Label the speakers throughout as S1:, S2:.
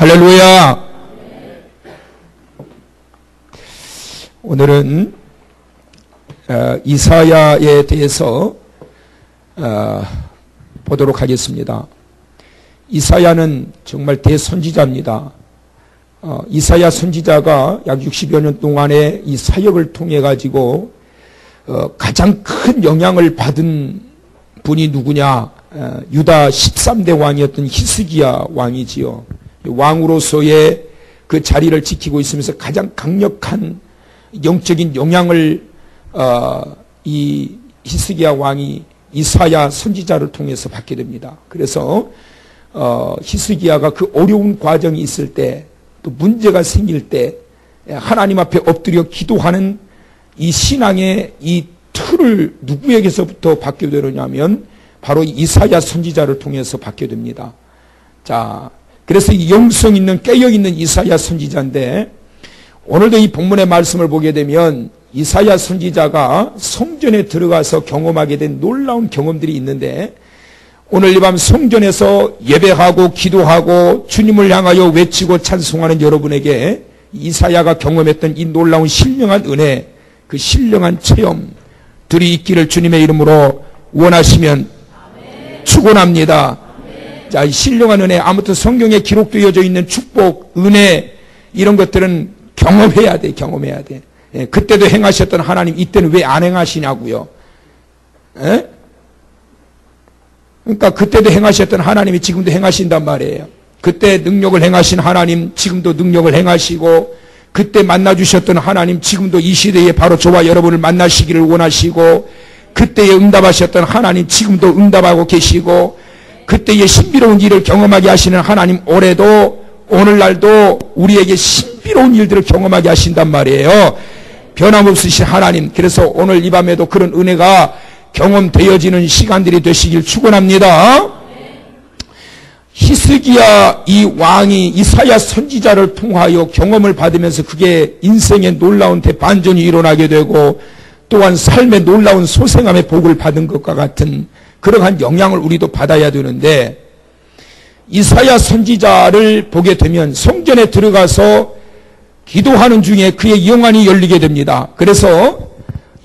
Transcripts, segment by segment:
S1: 할렐루야. 오늘은 이사야에 대해서 보도록 하겠습니다. 이사야는 정말 대선지자입니다. 이사야 선지자가 약 60여 년 동안의 이 사역을 통해 가지고 가장 큰 영향을 받은 분이 누구냐? 유다 13대 왕이었던 히스기야 왕이지요. 왕으로서의 그 자리를 지키고 있으면서 가장 강력한 영적인 영향을 이 히스기야 왕이 이사야 선지자를 통해서 받게 됩니다. 그래서 히스기야가 그 어려운 과정이 있을 때, 또 문제가 생길 때 하나님 앞에 엎드려 기도하는 이 신앙의 이 틀을 누구에게서부터 받게 되느냐면 바로 이사야 선지자를 통해서 받게 됩니다. 자, 그래서 이 영성 있는 깨어있는 이사야 선지자인데, 오늘도 이 본문의 말씀을 보게 되면 이사야 선지자가 성전에 들어가서 경험하게 된 놀라운 경험들이 있는데, 오늘 이 밤 성전에서 예배하고 기도하고 주님을 향하여 외치고 찬송하는 여러분에게 이사야가 경험했던 이 놀라운 신령한 은혜, 그 신령한 체험들이 있기를 주님의 이름으로 원하시면 축원합니다. 자, 이 신령한 은혜, 아무튼 성경에 기록되어져 있는 축복, 은혜, 이런 것들은 경험해야 돼, 경험해야 돼. 예, 그때도 행하셨던 하나님, 이때는 왜 안 행하시냐고요. 예? 그러니까 그때도 행하셨던 하나님이 지금도 행하신단 말이에요. 그때 능력을 행하신 하나님, 지금도 능력을 행하시고, 그때 만나주셨던 하나님, 지금도 이 시대에 바로 저와 여러분을 만나시기를 원하시고, 그때에 응답하셨던 하나님, 지금도 응답하고 계시고, 그때의 신비로운 일을 경험하게 하시는 하나님, 올해도 오늘날도 우리에게 신비로운 일들을 경험하게 하신단 말이에요. 변함없으신 하나님. 그래서 오늘 이 밤에도 그런 은혜가 경험되어지는 시간들이 되시길 축원합니다. 히스기야 이 왕이 이사야 선지자를 통하여 경험을 받으면서 그게 인생의 놀라운 대반전이 일어나게 되고, 또한 삶의 놀라운 소생함의 복을 받은 것과 같은 그러한 영향을 우리도 받아야 되는데, 이사야 선지자를 보게 되면 성전에 들어가서 기도하는 중에 그의 영안이 열리게 됩니다. 그래서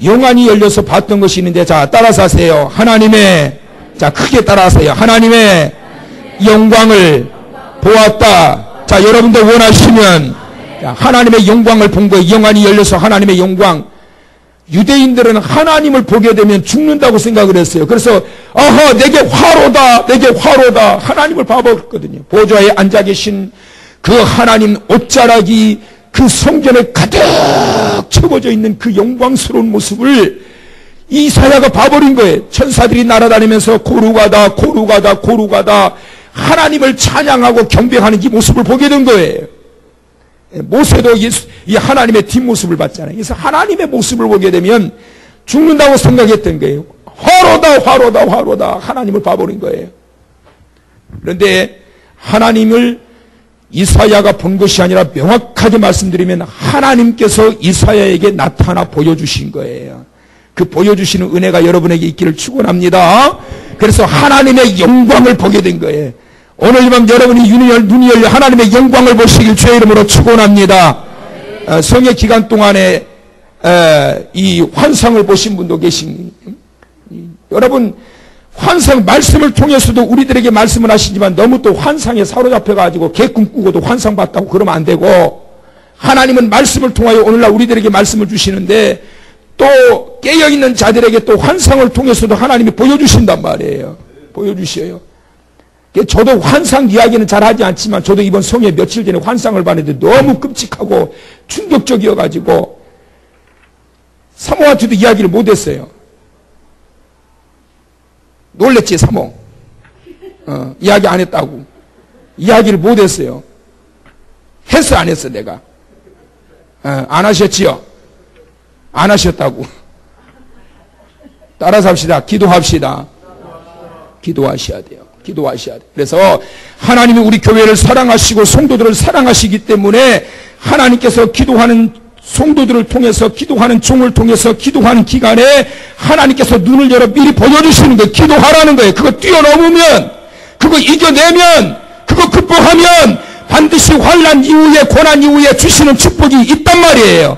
S1: 영안이 열려서 봤던 것이 있는데, 자, 따라서 하세요. 하나님의, 자, 크게 따라하세요. 하나님의 영광을 보았다. 자, 여러분도 원하시면, 자, 하나님의 영광을 본 거예요. 영안이 열려서 하나님의 영광. 유대인들은 하나님을 보게 되면 죽는다고 생각을 했어요. 그래서 아하, 내게 화로다, 내게 화로다. 하나님을 봐버렸거든요. 보좌에 앉아 계신 그 하나님 옷자락이 그 성전에 가득 채워져 있는 그 영광스러운 모습을 이사야가 봐버린 거예요. 천사들이 날아다니면서 고루가다, 고루가다, 고루가다 하나님을 찬양하고 경배하는 이 모습을 보게 된 거예요. 모세도 이 하나님의 뒷모습을 봤잖아요. 그래서 하나님의 모습을 보게 되면 죽는다고 생각했던 거예요. 화로다, 화로다, 화로다. 하나님을 봐버린 거예요. 그런데 하나님을 이사야가 본 것이 아니라 명확하게 말씀드리면 하나님께서 이사야에게 나타나 보여주신 거예요. 그 보여주시는 은혜가 여러분에게 있기를 축원합니다. 그래서 하나님의 영광을 보게 된 거예요. 오늘 이 밤 여러분이 눈이 열려 하나님의 영광을 보시길 주의 이름으로 축원합니다. 성의 기간 동안에 이 환상을 보신 분도 계신, 여러분 환상 말씀을 통해서도 우리들에게 말씀을 하시지만 너무 또 환상에 사로잡혀가지고 개 꿈꾸고도 환상 봤다고 그러면 안 되고, 하나님은 말씀을 통하여 오늘날 우리들에게 말씀을 주시는데 또 깨어있는 자들에게 또 환상을 통해서도 하나님이 보여주신단 말이에요. 보여주셔요. 저도 환상 이야기는 잘 하지 않지만 저도 이번 성에 며칠 전에 환상을 봤는데 너무 끔찍하고 충격적이어가지고 사모한테도 이야기를 못했어요. 놀랬지, 사모. 이야기 안 했다고. 이야기를 못했어요. 했어, 안 했어, 내가? 안 하셨지요? 안 하셨다고. 따라서 합시다. 기도합시다. 기도하셔야 돼요. 기도하셔야 돼요. 그래서 하나님이 우리 교회를 사랑하시고 성도들을 사랑하시기 때문에 하나님께서 기도하는 성도들을 통해서, 기도하는 종을 통해서, 기도하는 기간에 하나님께서 눈을 열어 미리 보여주시는 거예요. 기도하라는 거예요. 그거 뛰어넘으면, 그거 이겨내면, 그거 극복하면 반드시 환난 이후에 고난 이후에 주시는 축복이 있단 말이에요.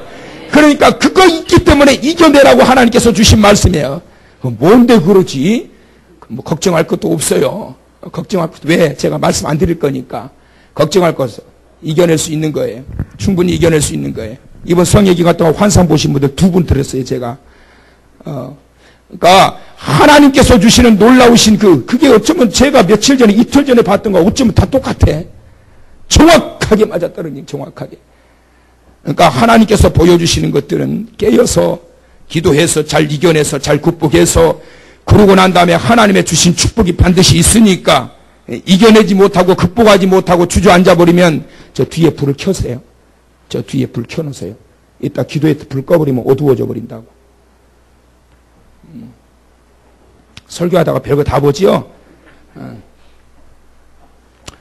S1: 그러니까 그거 있기 때문에 이겨내라고 하나님께서 주신 말씀이에요. 뭔데 그러지? 뭐 걱정할 것도 없어요. 걱정할 것도 왜? 제가 말씀 안 드릴 거니까. 걱정할 것은 이겨낼 수 있는 거예요. 충분히 이겨낼 수 있는 거예요. 이번 성회 기간 동안 환상 보신 분들 2분 들었어요, 제가. 그러니까 하나님께서 주시는 놀라우신 그게 어쩌면 제가 며칠 전에 이틀 전에 봤던 거 어쩌면 다 똑같아. 정확하게 맞아떨어진 정확하게. 그러니까 하나님께서 보여주시는 것들은 깨어서 기도해서 잘 이겨내서 잘 극복해서 그러고 난 다음에 하나님의 주신 축복이 반드시 있으니까 이겨내지 못하고 극복하지 못하고 주저앉아버리면 저 뒤에 불을 켜세요. 저 뒤에 불 켜놓으세요. 이따 기도에 불 꺼버리면 어두워져 버린다고. 설교하다가 별거 다 보지요.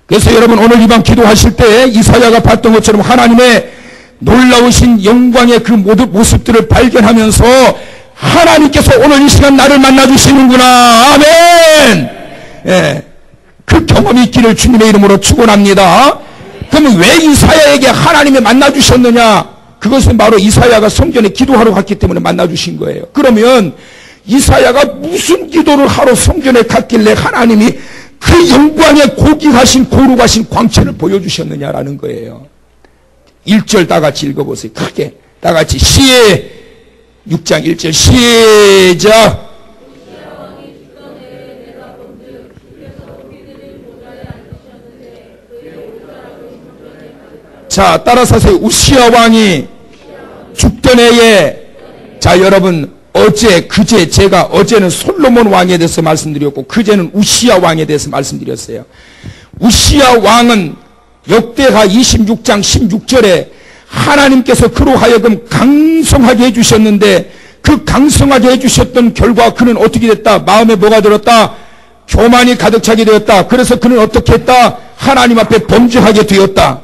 S1: 그래서 여러분 오늘 이 밤 기도하실 때 이사야가 봤던 것처럼 하나님의 놀라우신 영광의 그 모습들을 발견하면서 하나님께서 오늘 이 시간 나를 만나주시는구나. 아멘. 예, 그 경험이 있기를 주님의 이름으로 축원합니다. 그러면 왜 이사야에게 하나님이 만나주셨느냐? 그것은 바로 이사야가 성전에 기도하러 갔기 때문에 만나주신 거예요. 그러면 이사야가 무슨 기도를 하러 성전에 갔길래 하나님이 그 영광의 고귀하신 거룩하신 광채를 보여주셨느냐라는 거예요. 1절 다 같이 읽어보세요. 크게 다 같이 6장 1절 시작. 자, 따라서 하세요. 우시야 왕이 죽던 해에, 자, 여러분 어제 그제 제가 어제는 솔로몬 왕에 대해서 말씀드렸고 그제는 우시야 왕에 대해서 말씀드렸어요. 우시야 왕은 역대하 26장 16절에 하나님께서 그로 하여금 강성하게 해주셨는데 그 강성하게 해주셨던 결과 그는 어떻게 됐다? 마음에 뭐가 들었다? 교만이 가득 차게 되었다. 그래서 그는 어떻게 했다? 하나님 앞에 범죄하게 되었다.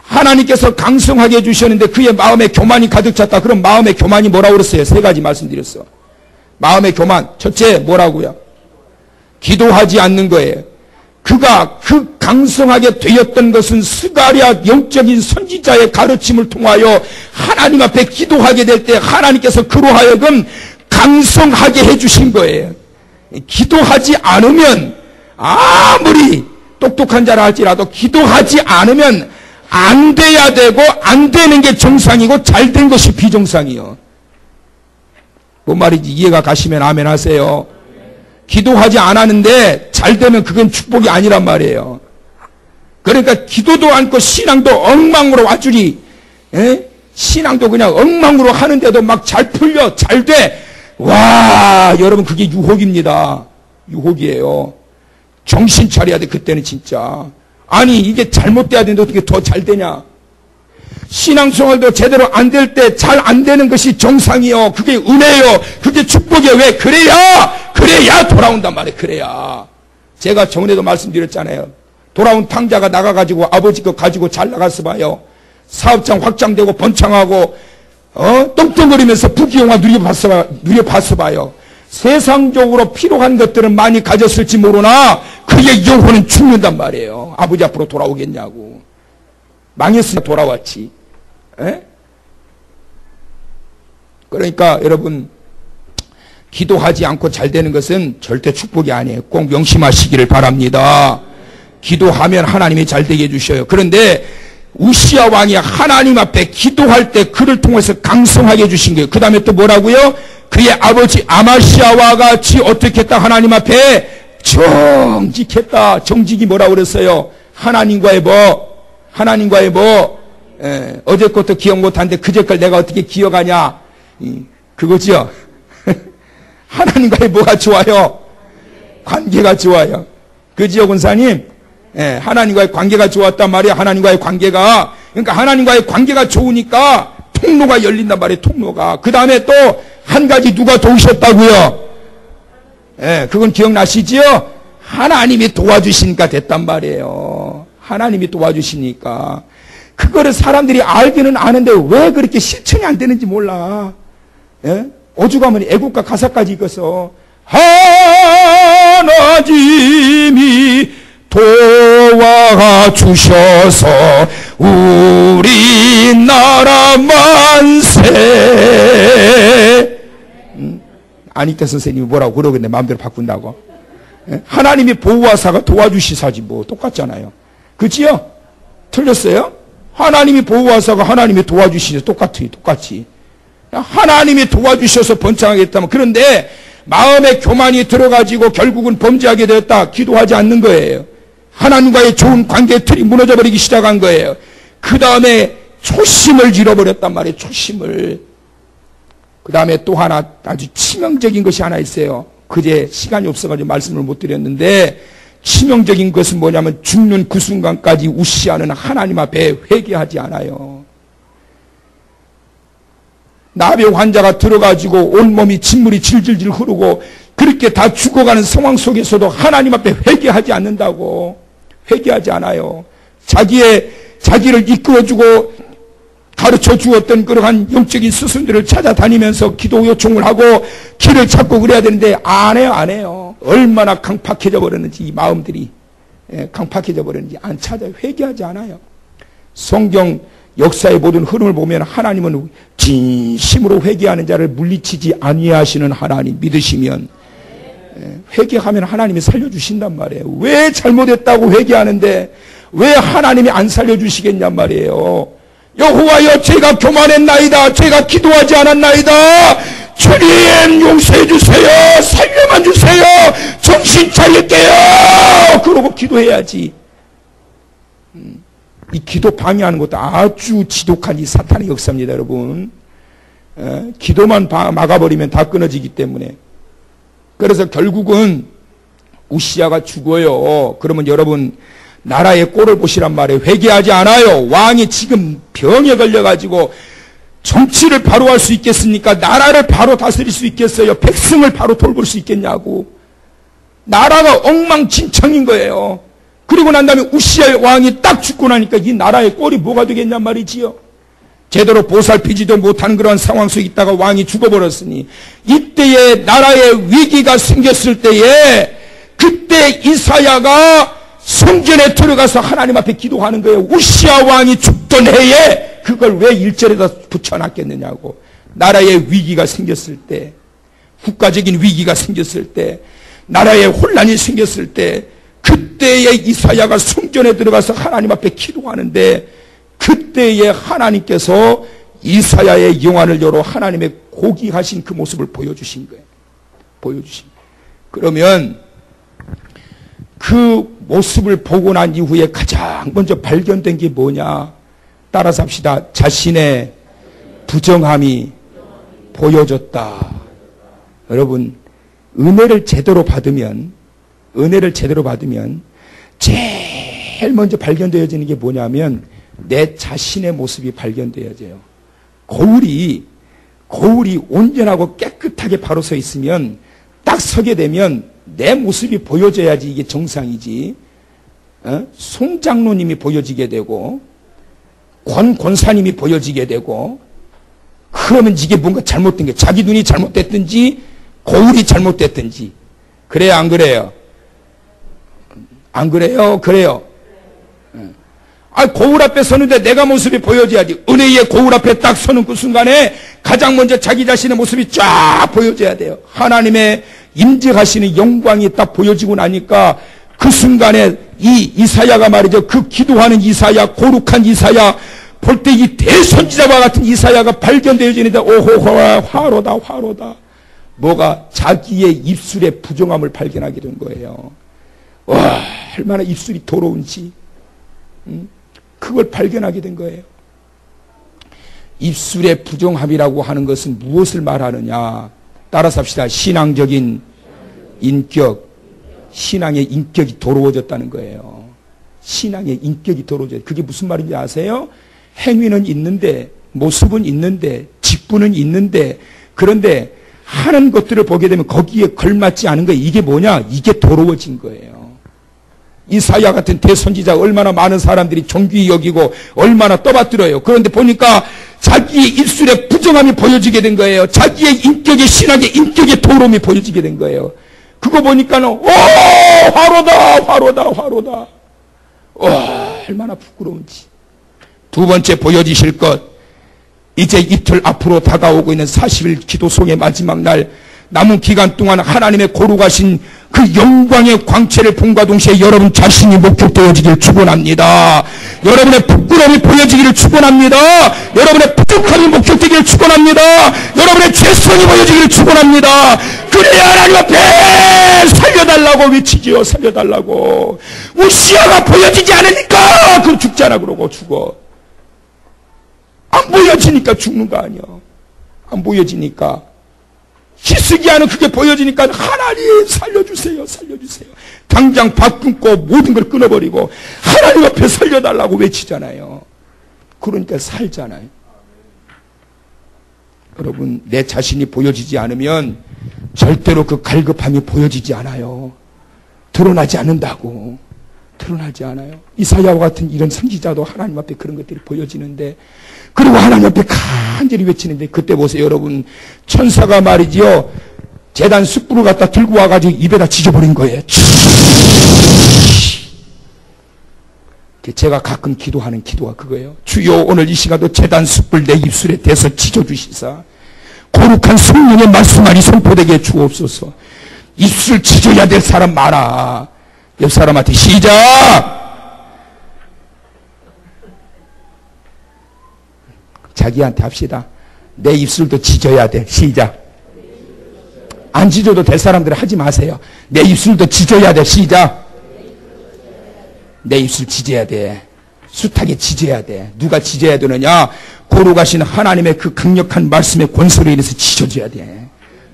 S1: 하나님께서 강성하게 해주셨는데 그의 마음에 교만이 가득 찼다. 그럼 마음의 교만이 뭐라고 그랬어요? 3가지 말씀드렸어. 마음의 교만. 첫째 뭐라고요? 기도하지 않는 거예요. 그가 그 강성하게 되었던 것은 스가랴 영적인 선지자의 가르침을 통하여 하나님 앞에 기도하게 될 때 하나님께서 그로 하여금 강성하게 해주신 거예요. 기도하지 않으면 아무리 똑똑한 자라 할지라도 기도하지 않으면 안 돼야 되고 안 되는 게 정상이고 잘 된 것이 비정상이요. 뭔 말인지 이해가 가시면 아멘 하세요. 기도하지 않았는데 잘 되면 그건 축복이 아니란 말이에요. 그러니까 기도도 않고 신앙도 엉망으로 와주리, 신앙도 그냥 엉망으로 하는데도 막 잘 풀려, 잘 돼. 와, 여러분 그게 유혹입니다. 유혹이에요. 정신 차려야 돼. 그때는 진짜. 아니 이게 잘못돼야 되는데 어떻게 더 잘 되냐. 신앙생활도 제대로 안 될 때 잘 안 되는 것이 정상이요. 그게 은혜요. 그게 축복이요. 왜? 그래야 돌아온단 말이에요. 그래야. 제가 전에도 말씀드렸잖아요. 돌아온 탕자가 나가가지고 아버지 거 가지고 잘 나갔어 봐요. 사업장 확장되고 번창하고 똥똥거리면서 부귀영화 누려봤어 봐요. 세상적으로 필요한 것들은 많이 가졌을지 모르나 그의 영혼은 죽는단 말이에요. 아버지 앞으로 돌아오겠냐고. 망했으니까 돌아왔지. 에? 그러니까 여러분 기도하지 않고 잘 되는 것은 절대 축복이 아니에요. 꼭 명심하시기를 바랍니다. 기도하면 하나님이 잘 되게 해주셔요. 그런데 우시야 왕이 하나님 앞에 기도할 때 그를 통해서 강성하게 해주신 거예요. 그 다음에 또 뭐라고요? 그의 아버지 아마시아와 같이 어떻게 했다? 하나님 앞에 정직했다. 정직이 뭐라고 그랬어요? 하나님과의 어제 것도 기억 못하는데 그제 걸 내가 어떻게 기억하냐? 그거죠. 하나님과의 뭐가 좋아요? 관계가 좋아요. 그지요, 군사님? 하나님과의 관계가 좋았단 말이야. 하나님과의 관계가. 그러니까 하나님과의 관계가 좋으니까 통로가 열린단 말이에요. 통로가. 그 다음에 또 한 가지 누가 도우셨다고요? 그건 기억나시지요? 하나님이 도와주시니까 됐단 말이에요. 하나님이 도와주시니까. 그거를 사람들이 알기는 아는데 왜 그렇게 실천이 안 되는지 몰라. 오죽하면 애국가 가사까지 읽어서 하나님이 도와주시니 도와주셔서 우리나라 만세. 아니까 선생님이 뭐라고 그러겠네. 마음대로 바꾼다고. 하나님이 보호하사가 도와주시사지 뭐 똑같잖아요. 그치요? 틀렸어요? 하나님이 보호하사가 하나님이 도와주시죠. 똑같이. 하나님이 도와주셔서 번창하겠다면, 그런데 마음에 교만이 들어가지고 결국은 범죄하게 되었다. 기도하지 않는 거예요. 하나님과의 좋은 관계의 틀이 무너져버리기 시작한 거예요. 그 다음에 초심을 잃어버렸단 말이에요. 초심을. 그 다음에 또 하나 아주 치명적인 것이 하나 있어요. 그제 시간이 없어가지고 말씀을 못 드렸는데, 치명적인 것은 뭐냐면 죽는 그 순간까지 우시아는 하나님 앞에 회개하지 않아요. 나병 환자가 들어가지고 온몸이 진물이 질질질 흐르고 그렇게 다 죽어가는 상황 속에서도 하나님 앞에 회개하지 않는다고. 회개하지 않아요. 자기를 이끌어주고 가르쳐 주었던 그러한 영적인 스승들을 찾아다니면서 기도 요청을 하고 길을 찾고 그래야 되는데 안 해요. 얼마나 강팍해져 버렸는지, 이 마음들이 강팍해져 버렸는지 안 찾아요. 회개하지 않아요. 성경 역사의 모든 흐름을 보면 하나님은 진심으로 회개하는 자를 물리치지 아니하시는 하나님 믿으시면, 회개하면 하나님이 살려주신단 말이에요. 왜 잘못했다고 회개하는데 왜 하나님이 안 살려주시겠냔 말이에요. 여호와여, 제가 교만했나이다. 제가 기도하지 않았나이다. 주님 용서해 주세요. 살려만 주세요. 정신 차릴게요. 그러고 기도해야지. 이 기도 방해하는 것도 아주 지독한 이 사탄의 역사입니다, 여러분. 기도만 막아버리면 다 끊어지기 때문에. 그래서 결국은 우시아가 죽어요. 그러면 여러분 나라의 꼴을 보시란 말이에요. 회개하지 않아요. 왕이 지금 병에 걸려가지고 정치를 바로 할 수 있겠습니까? 나라를 바로 다스릴 수 있겠어요? 백성을 바로 돌볼 수 있겠냐고. 나라가 엉망진창인 거예요. 그리고 난 다음에 우시아 왕이 딱 죽고 나니까 이 나라의 꼴이 뭐가 되겠냔 말이지요. 제대로 보살피지도 못하는 그런 상황 속에 있다가 왕이 죽어버렸으니, 이때에 나라의 위기가 생겼을 때에 그때 이사야가 성전에 들어가서 하나님 앞에 기도하는 거예요. 우시아 왕이 죽던 해에 그걸 왜 1절에다 붙여놨겠느냐고. 나라의 위기가 생겼을 때, 국가적인 위기가 생겼을 때, 나라에 혼란이 생겼을 때, 그때에 이사야가 성전에 들어가서 하나님 앞에 기도하는데, 그때에 하나님께서 이사야의 영안을 열어 하나님의 고귀하신 그 모습을 보여주신 거예요. 보여주신 거예요. 그러면 그 모습을 보고 난 이후에 가장 먼저 발견된 게 뭐냐? 따라서 합시다. 자신의 부정함이 보여졌다. 여러분, 은혜를 제대로 받으면 제일 먼저 발견되어지는 게 뭐냐면 내 자신의 모습이 발견되어져요. 거울이 온전하고 깨끗하게 바로 서 있으면, 딱 서게 되면 내 모습이 보여져야지 이게 정상이지. 송 장로님이 보여지게 되고 권 권사님이 보여지게 되고, 그러면 이게 뭔가 잘못된 게, 자기 눈이 잘못됐든지 거울이 잘못됐든지. 그래요, 안 그래요? 안 그래요? 그래요. 거울 앞에 서는데 내가 모습이 보여져야지. 은혜의 거울 앞에 딱 서는 그 순간에 가장 먼저 자기 자신의 모습이 쫙 보여져야 돼요. 하나님의 임재하시는 영광이 딱 보여지고 나니까 그 순간에 이 이사야가 말이죠. 그 기도하는 이사야, 거룩한 이사야, 볼 때 이 대선지자와 같은 이사야가 발견되어지는데, 오호호라, 화로다. 뭐가? 자기의 입술의 부정함을 발견하게 된 거예요. 와, 얼마나 입술이 더러운지. 그걸 발견하게 된 거예요. 입술의 부정함이라고 하는 것은 무엇을 말하느냐? 따라서 합시다. 신앙적인 인격, 신앙의 인격이 더러워졌다는 거예요. 신앙의 인격이 더러워졌어요. 그게 무슨 말인지 아세요? 행위는 있는데, 모습은 있는데, 직분은 있는데, 그런데 하는 것들을 보게 되면 거기에 걸맞지 않은 거예요. 이게 뭐냐? 이게 더러워진 거예요. 이사야 같은 대선지자 얼마나 많은 사람들이 존귀히 여기고 얼마나 떠받들어요. 그런데 보니까 자기의 입술에 부정함이 보여지게 된 거예요. 자기의 인격의, 신앙의 인격의 더러움이 보여지게 된 거예요. 그거 보니까는 화로다. 와, 얼마나 부끄러운지. 두 번째 보여지실 것, 이제 이틀 앞으로 다가오고 있는 40일 기도송의 마지막 날, 남은 기간 동안 하나님의 거룩하신 그 영광의 광채를 본과 동시에 여러분 자신이 목격되어지기를 축원합니다. 여러분의 부끄러움이 보여지기를 축원합니다. 여러분의 부족함이 목격되기를 축원합니다. 여러분의 죄성이 보여지기를 축원합니다. 그래야 하나님 앞에 살려달라고 외치지요. 살려달라고. 우시아가 보여지지 않으니까 그 죽잖아 그러고 죽어. 안 보여지니까 죽는 거 아니야. 안 보여지니까. 히스기야는 그게 보여지니까 하나님 살려주세요. 살려주세요. 당장 밥 끊고 모든 걸 끊어버리고 하나님 앞에 살려달라고 외치잖아요. 그러니까 살잖아요. 여러분, 내 자신이 보여지지 않으면 절대로 그 갈급함이 보여지지 않아요. 드러나지 않는다고. 드러나지 않아요. 이사야와 같은 이런 선지자도 하나님 앞에 그런 것들이 보여지는데, 그리고 하나님 앞에 간절히 외치는데, 그때 보세요 여러분. 천사가 말이지요, 제단 숯불을 갖다 들고 와가지고 입에다 지져버린 거예요. 제가 가끔 기도하는 기도가 그거예요. 주여, 오늘 이 시간도 제단 숯불 내 입술에 대서 지져주시사 거룩한 성령의 말씀만이 선포되게 주옵소서. 입술 지져야 될 사람 많아. 옆 사람한테 시작! 자기한테 합시다. 내 입술도 지져야 돼. 시작. 안 지져도 될 사람들은 하지 마세요. 내 입술도 지져야 돼. 시작. 내 입술 지져야 돼. 숱하게 지져야 돼. 누가 지져야 되느냐? 거룩하신 하나님의 그 강력한 말씀의 권세로 인해서 지져져야 돼.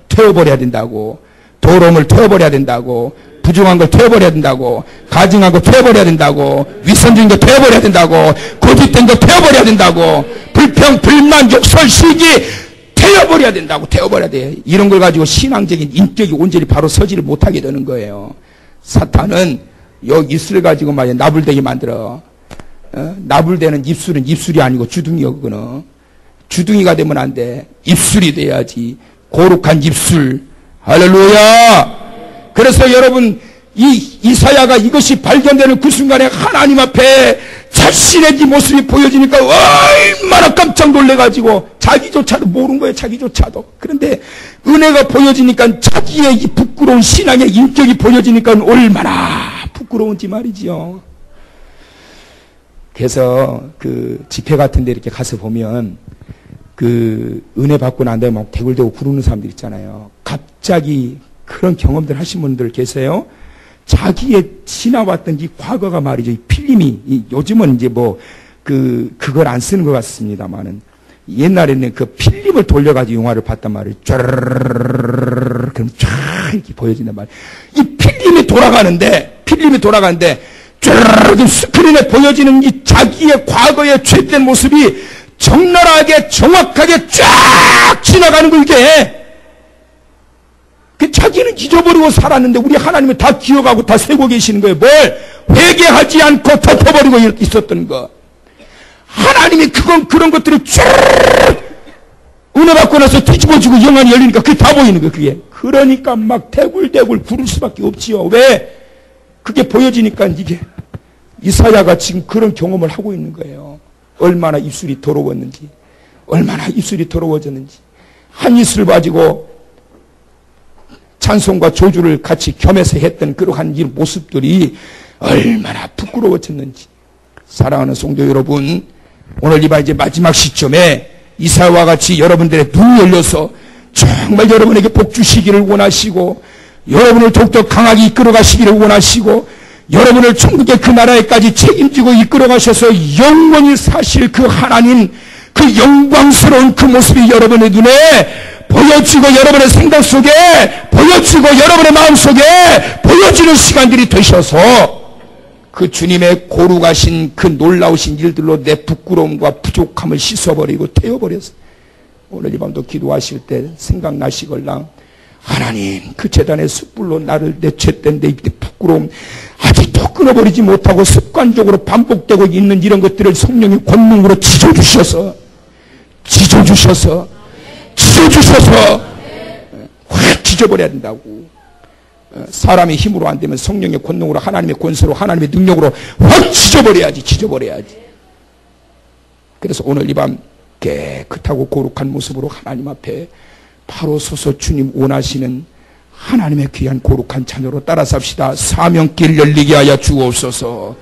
S1: 태워버려야 된다고. 더러움을 태워버려야 된다고. 부정한 걸 태워버려야 된다고. 가증한 거 태워버려야 된다고. 위선적인 거 태워버려야 된다고. 거짓된 거 태워버려야 된다고. 불평, 불만, 욕설, 시기 태워버려야 된다고. 태워버려야 돼. 이런 걸 가지고 신앙적인 인격이 온전히 바로 서지를 못하게 되는 거예요. 사탄은 여기 입술을 가지고 말이야 나불대게 만들어. 나불대는 입술은 입술이 아니고 주둥이야. 그거는 주둥이가 되면 안 돼. 입술이 돼야지. 거룩한 입술. 할렐루야. 그래서 여러분, 이사야가 이것이 발견되는 그 순간에 하나님 앞에 자신의 이 모습이 보여지니까 얼마나 깜짝 놀래가지고 자기조차도 모르는 거예요. 자기조차도. 그런데 은혜가 보여지니까 자기의 이 부끄러운 신앙의 인격이 보여지니까 얼마나 부끄러운지 말이지요. 그래서 그 집회 같은 데 이렇게 가서 보면 그 은혜 받고 난 다음에 막 대굴대고 부르는 사람들 있잖아요. 갑자기 그런 경험들 하신 분들 계세요? 자기의 지나왔던 이 과거가 말이죠. 이 필름이, 요즘은 이제 뭐, 그걸 안 쓰는 것 같습니다만은, 옛날에는 그 필름을 돌려가지고 영화를 봤단 말이에요. 쫘르르르르르르, 그럼 쫙 이렇게 보여진단 말이에요. 이 필름이 돌아가는데, 쫘르르르 스크린에 보여지는 이 자기의 과거의 죄된 모습이 적나라하게, 정확하게 쫙 지나가는 거, 이게. 자기는 잊어버리고 살았는데 우리 하나님은 다 기억하고 다 세고 계시는 거예요. 뭘? 회개하지 않고 덮어버리고 있었던 거. 하나님이 그런 것들을 쭉 은혜 받고 나서 뒤집어지고 영안이 열리니까 그게 다 보이는 거예요. 그게. 그러니까 막 대굴대굴 구를 수밖에 없지요. 왜? 그게 보여지니까 이게 이사야가 지금 그런 경험을 하고 있는 거예요. 얼마나 입술이 더러웠는지, 얼마나 입술이 더러워졌는지. 한 입술 가지고 찬송과 조주를 같이 겸해서 했던 그러한 이 모습들이 얼마나 부끄러워졌는지. 사랑하는 성도 여러분, 오늘 이제 마지막 시점에 이사야와 같이 여러분들의 눈이 열려서 정말 여러분에게 복 주시기를 원하시고, 여러분을 더욱더 강하게 이끌어 가시기를 원하시고, 여러분을 천국의 그 나라에까지 책임지고 이끌어 가셔서 영원히 사실 그 하나님, 그 영광스러운 그 모습이 여러분의 눈에 보여지고 여러분의 생각 속에 보여지고 여러분의 마음 속에 보여지는 시간들이 되셔서 그 주님의 거룩하신 그 놀라우신 일들로 내 부끄러움과 부족함을 씻어버리고 태워버렸어요. 오늘 이 밤도 기도하실 때 생각나시걸랑 하나님 그 제단의 숯불로 나를 내 죄된 내 부끄러움 아직도 끊어버리지 못하고 습관적으로 반복되고 있는 이런 것들을 성령의 권능으로 지져주셔서 확 지져버려야 된다고. 사람의 힘으로 안 되면 성령의 권능으로, 하나님의 권세로, 하나님의 능력으로 확 지져버려야지. 그래서 오늘 이 밤 깨끗하고 거룩한 모습으로 하나님 앞에 바로 서서 주님 원하시는 하나님의 귀한 거룩한 자녀로 따라 삽시다. 사명길 열리게 하여 주옵소서.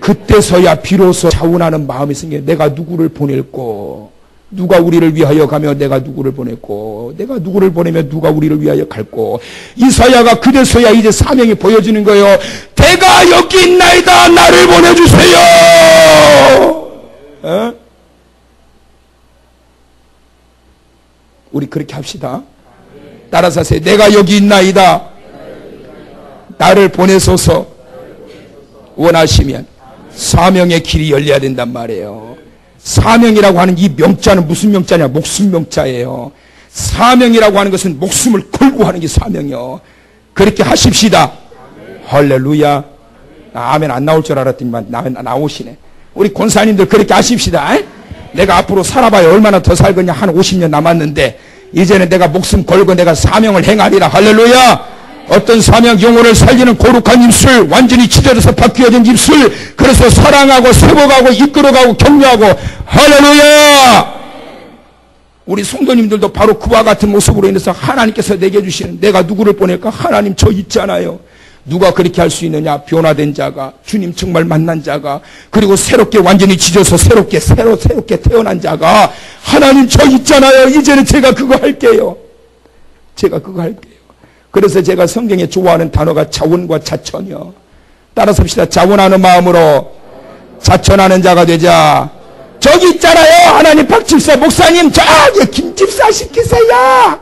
S1: 그때서야 비로소 자원하는 마음이 생겨. 내가 누구를 보낼꼬? 누가 우리를 위하여 가며 내가 누구를 보냈고, 내가 누구를 보내며 누가 우리를 위하여 갈꼬? 이사야가 그래서야 이제 사명이 보여지는 거예요. 내가 여기 있나이다. 나를 보내주세요. 우리 그렇게 합시다. 따라서 하세요. 내가 여기 있나이다. 나를 보내소서. 원하시면 사명의 길이 열려야 된단 말이에요. 사명이라고 하는 이 명자는 무슨 명자냐? 목숨 명자예요. 사명이라고 하는 것은 목숨을 걸고 하는 게 사명이요. 그렇게 하십시다. 할렐루야. 아멘 안 나올 줄 알았더니만 나오시네. 우리 권사님들 그렇게 하십시다. 내가 앞으로 살아봐야 얼마나 더 살겠냐. 한 50년 남았는데 이제는 내가 목숨 걸고 내가 사명을 행하리라. 할렐루야. 어떤 사명, 영혼을 살리는 거룩한 입술, 완전히 찢어져서 바뀌어진 입술, 그래서 사랑하고 세워가고 이끌어가고 격려하고. 할렐루야. 우리 성도님들도 바로 그와 같은 모습으로 인해서 하나님께서 내게 주시는, 내가 누구를 보낼까? 하나님 저 있잖아요. 누가 그렇게 할 수 있느냐? 변화된 자가, 주님 정말 만난 자가, 그리고 새롭게 완전히 찢어서 새롭게 태어난 자가, 하나님 저 있잖아요. 이제는 제가 그거 할게요. 그래서 제가 성경에 좋아하는 단어가 자원과 자천이요. 따라서 합시다. 자원하는 마음으로 자천하는 자가 되자. 저기 있잖아요. 하나님 박집사 목사님 저기 김집사 시키세요.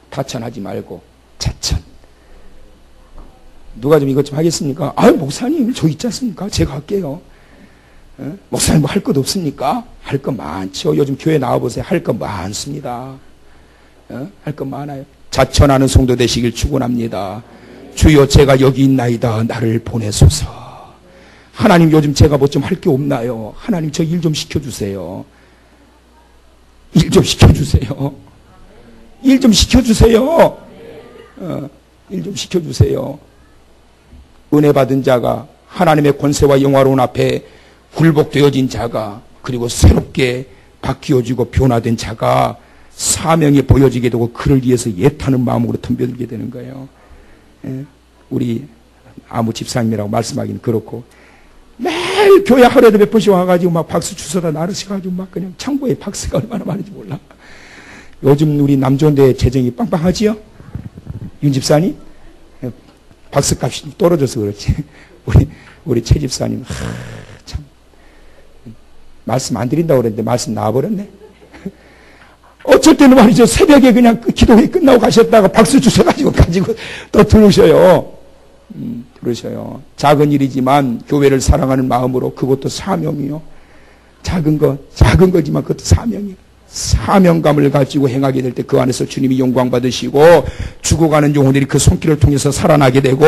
S1: 타천하지 말고 자천. 누가 좀 이것 좀 하겠습니까? 아유 목사님 저 있지 않습니까? 제가 할게요. 목사님 뭐 할 것 없습니까? 할 것 많죠. 요즘 교회 나와보세요. 할 것 많습니다. 할 것 많아요. 자천하는 성도 되시길 축원합니다. 주여 제가 여기 있나이다. 나를 보내소서. 하나님 요즘 제가 뭐 좀 할 게 없나요? 하나님 저 일 좀 시켜주세요. 일 좀 시켜주세요. 일 좀 시켜주세요. 일 좀 시켜주세요. 은혜 받은 자가, 하나님의 권세와 영화로운 앞에 굴복되어진 자가, 그리고 새롭게 바뀌어지고 변화된 자가 사명이 보여지게 되고 그를 위해서 애타는 마음으로 덤벼들게 되는 거예요. 우리 아무 집사님이라고 말씀하기는 그렇고, 매일 교회 하루에도 몇 번씩 와가지고 막 박수 주워다 나르셔가지고 막 그냥 창고에 박수가 얼마나 많은지 몰라. 요즘 우리 남존대 재정이 빵빵하지요? 윤 집사님? 박수값이 떨어져서 그렇지. 우리 최 집사님, 참. 말씀 안 드린다고 그랬는데 말씀 나와버렸네. 어쩔 때는 말이죠. 새벽에 그냥 기도회 끝나고 가셨다가 박수 주셔가지고 또 들으셔요. 들으셔요. 작은 일이지만 교회를 사랑하는 마음으로 그것도 사명이요. 작은 거지만 그것도 사명이요. 사명감을 가지고 행하게 될 때 그 안에서 주님이 영광 받으시고 죽어가는 영혼들이 그 손길을 통해서 살아나게 되고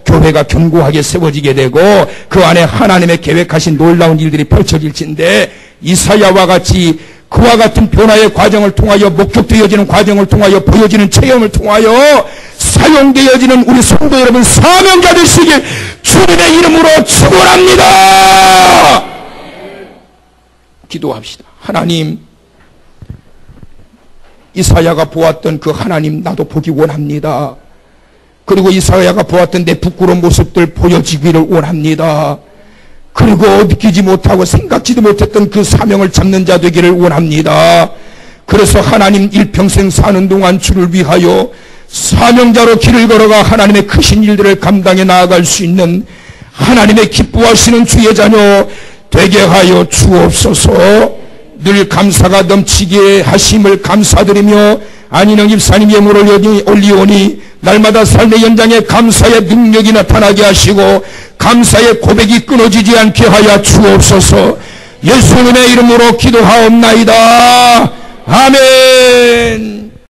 S1: 교회가 견고하게 세워지게 되고 그 안에 하나님의 계획하신 놀라운 일들이 펼쳐질진데, 이사야와 같이 그와 같은 변화의 과정을 통하여, 목격되어지는 과정을 통하여, 보여지는 체험을 통하여 사용되어지는 우리 성도 여러분 사명자 되시길 주님의 이름으로 축원합니다. 기도합시다. 하나님, 이사야가 보았던 그 하나님 나도 보기 원합니다. 그리고 이사야가 보았던 내 부끄러운 모습들 보여지기를 원합니다. 그리고 느끼지 못하고 생각지도 못했던 그 사명을 잡는 자 되기를 원합니다. 그래서 하나님 일평생 사는 동안 주를 위하여 사명자로 길을 걸어가 하나님의 크신 일들을 감당해 나아갈 수 있는 하나님의 기뻐하시는 주의 자녀 되게 하여 주옵소서. 늘 감사가 넘치게 하심을 감사드리며 안인영 집사님 예물을 올리오니 날마다 삶의 연장에 감사의 능력이 나타나게 하시고 감사의 고백이 끊어지지 않게 하여 주옵소서. 예수님의 이름으로 기도하옵나이다. 아멘.